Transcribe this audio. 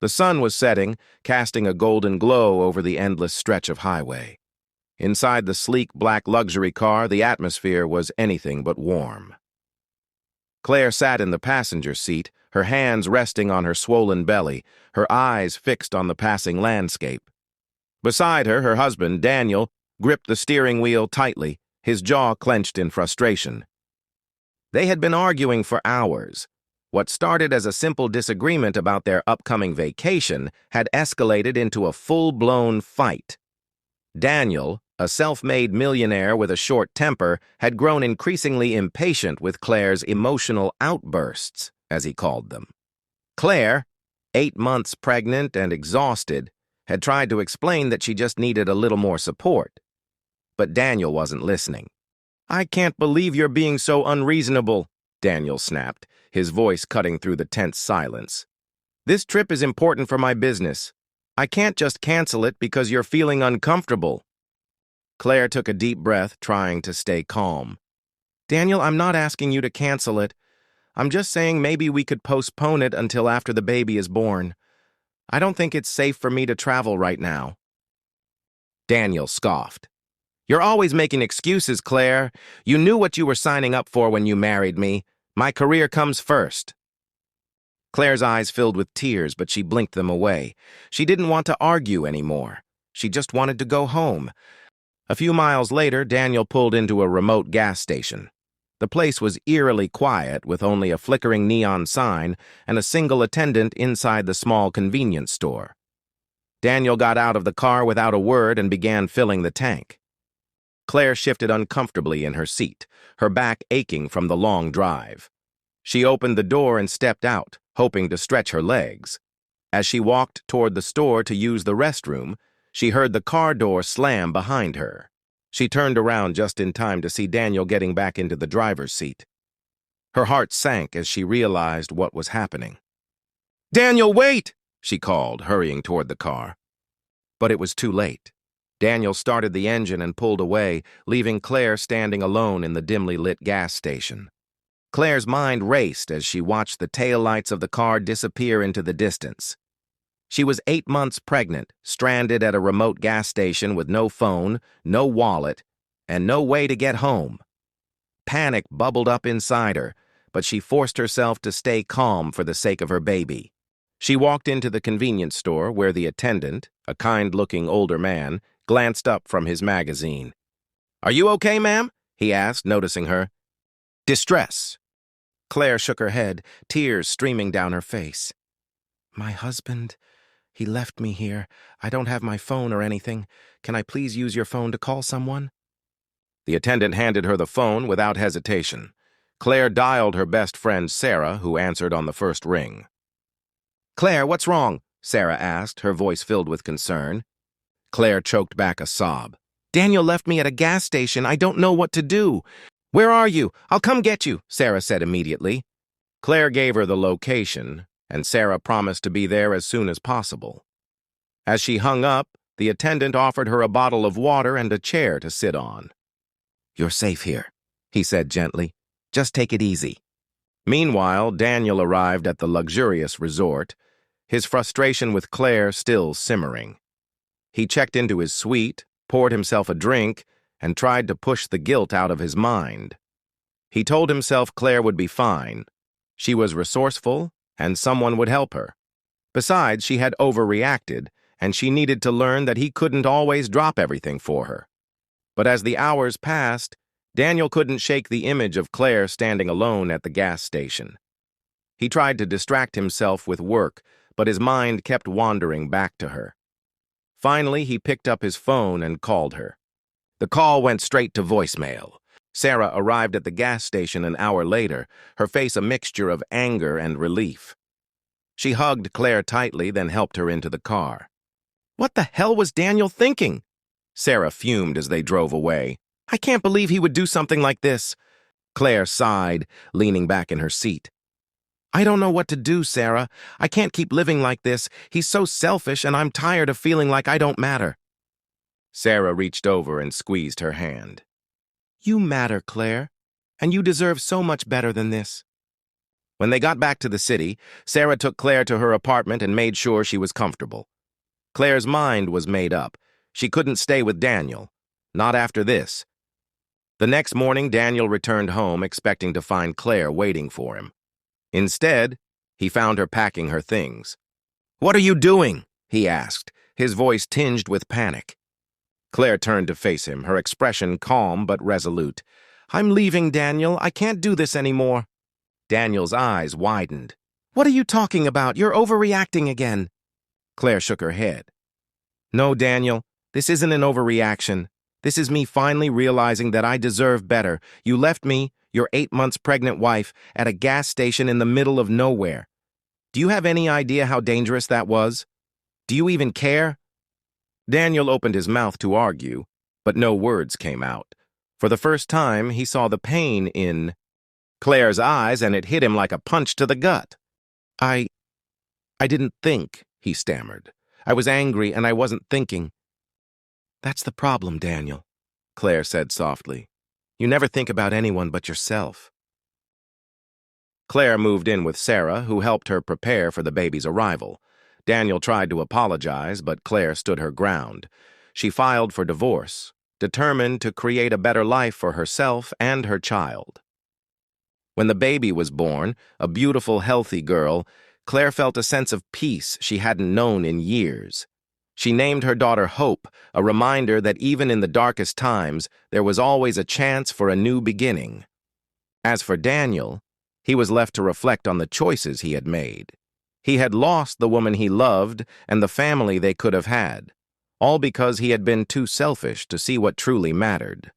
The sun was setting, casting a golden glow over the endless stretch of highway. Inside the sleek black luxury car, the atmosphere was anything but warm. Claire sat in the passenger seat, her hands resting on her swollen belly, her eyes fixed on the passing landscape. Beside her, her husband, Daniel, gripped the steering wheel tightly, his jaw clenched in frustration. They had been arguing for hours. What started as a simple disagreement about their upcoming vacation had escalated into a full-blown fight. Daniel, a self-made millionaire with a short temper, had grown increasingly impatient with Claire's emotional outbursts, as he called them. Claire, 8 months pregnant and exhausted, had tried to explain that she just needed a little more support. But Daniel wasn't listening. "I can't believe you're being so unreasonable," Daniel snapped, his voice cutting through the tense silence. "This trip is important for my business. I can't just cancel it because you're feeling uncomfortable." Claire took a deep breath, trying to stay calm. "Daniel, I'm not asking you to cancel it. I'm just saying maybe we could postpone it until after the baby is born. I don't think it's safe for me to travel right now." Daniel scoffed. "You're always making excuses, Claire. You knew what you were signing up for when you married me. My career comes first." Claire's eyes filled with tears, but she blinked them away. She didn't want to argue anymore. She just wanted to go home. A few miles later, Daniel pulled into a remote gas station. The place was eerily quiet, with only a flickering neon sign and a single attendant inside the small convenience store. Daniel got out of the car without a word and began filling the tank. Claire shifted uncomfortably in her seat, her back aching from the long drive. She opened the door and stepped out, hoping to stretch her legs. As she walked toward the store to use the restroom, she heard the car door slam behind her. She turned around just in time to see Daniel getting back into the driver's seat. Her heart sank as she realized what was happening. "Daniel, wait!" she called, hurrying toward the car. But it was too late. Daniel started the engine and pulled away, leaving Claire standing alone in the dimly lit gas station. Claire's mind raced as she watched the taillights of the car disappear into the distance. She was 8 months pregnant, stranded at a remote gas station with no phone, no wallet, and no way to get home. Panic bubbled up inside her, but she forced herself to stay calm for the sake of her baby. She walked into the convenience store where the attendant, a kind-looking older man, glanced up from his magazine. "Are you okay, ma'am?" he asked, noticing her. "Distress." Claire shook her head, tears streaming down her face. "My husband, he left me here. I don't have my phone or anything. Can I please use your phone to call someone?" The attendant handed her the phone without hesitation. Claire dialed her best friend Sarah, who answered on the first ring. "Claire, what's wrong?" Sarah asked, her voice filled with concern. Claire choked back a sob. "Daniel left me at a gas station. I don't know what to do." "Where are you? I'll come get you," Sarah said immediately. Claire gave her the location, and Sarah promised to be there as soon as possible. As she hung up, the attendant offered her a bottle of water and a chair to sit on. "You're safe here," he said gently. "Just take it easy." Meanwhile, Daniel arrived at the luxurious resort, his frustration with Claire still simmering. He checked into his suite, poured himself a drink, and tried to push the guilt out of his mind. He told himself Claire would be fine. She was resourceful, and someone would help her. Besides, she had overreacted, and she needed to learn that he couldn't always drop everything for her. But as the hours passed, Daniel couldn't shake the image of Claire standing alone at the gas station. He tried to distract himself with work, but his mind kept wandering back to her. Finally, he picked up his phone and called her. The call went straight to voicemail. Sarah arrived at the gas station an hour later, her face a mixture of anger and relief. She hugged Claire tightly, then helped her into the car. "What the hell was Daniel thinking?" Sarah fumed as they drove away. "I can't believe he would do something like this." Claire sighed, leaning back in her seat. "I don't know what to do, Sarah. I can't keep living like this. He's so selfish, and I'm tired of feeling like I don't matter." Sarah reached over and squeezed her hand. "You matter, Claire, and you deserve so much better than this." When they got back to the city, Sarah took Claire to her apartment and made sure she was comfortable. Claire's mind was made up. She couldn't stay with Daniel. Not after this. The next morning, Daniel returned home expecting to find Claire waiting for him. Instead, he found her packing her things. "What are you doing?" he asked, his voice tinged with panic. Claire turned to face him, her expression calm but resolute. "I'm leaving, Daniel. I can't do this anymore." Daniel's eyes widened. "What are you talking about? You're overreacting again." Claire shook her head. "No, Daniel, this isn't an overreaction. This is me finally realizing that I deserve better. You left me, your 8 months pregnant wife, at a gas station in the middle of nowhere. Do you have any idea how dangerous that was? Do you even care?" Daniel opened his mouth to argue, but no words came out. For the first time, he saw the pain in Claire's eyes, and it hit him like a punch to the gut. I didn't think," he stammered. "I was angry and I wasn't thinking." "That's the problem, Daniel," Claire said softly. "You never think about anyone but yourself." Claire moved in with Sarah, who helped her prepare for the baby's arrival. Daniel tried to apologize, but Claire stood her ground. She filed for divorce, determined to create a better life for herself and her child. When the baby was born, a beautiful, healthy girl, Claire felt a sense of peace she hadn't known in years. She named her daughter Hope, a reminder that even in the darkest times, there was always a chance for a new beginning. As for Daniel, he was left to reflect on the choices he had made. He had lost the woman he loved and the family they could have had, all because he had been too selfish to see what truly mattered.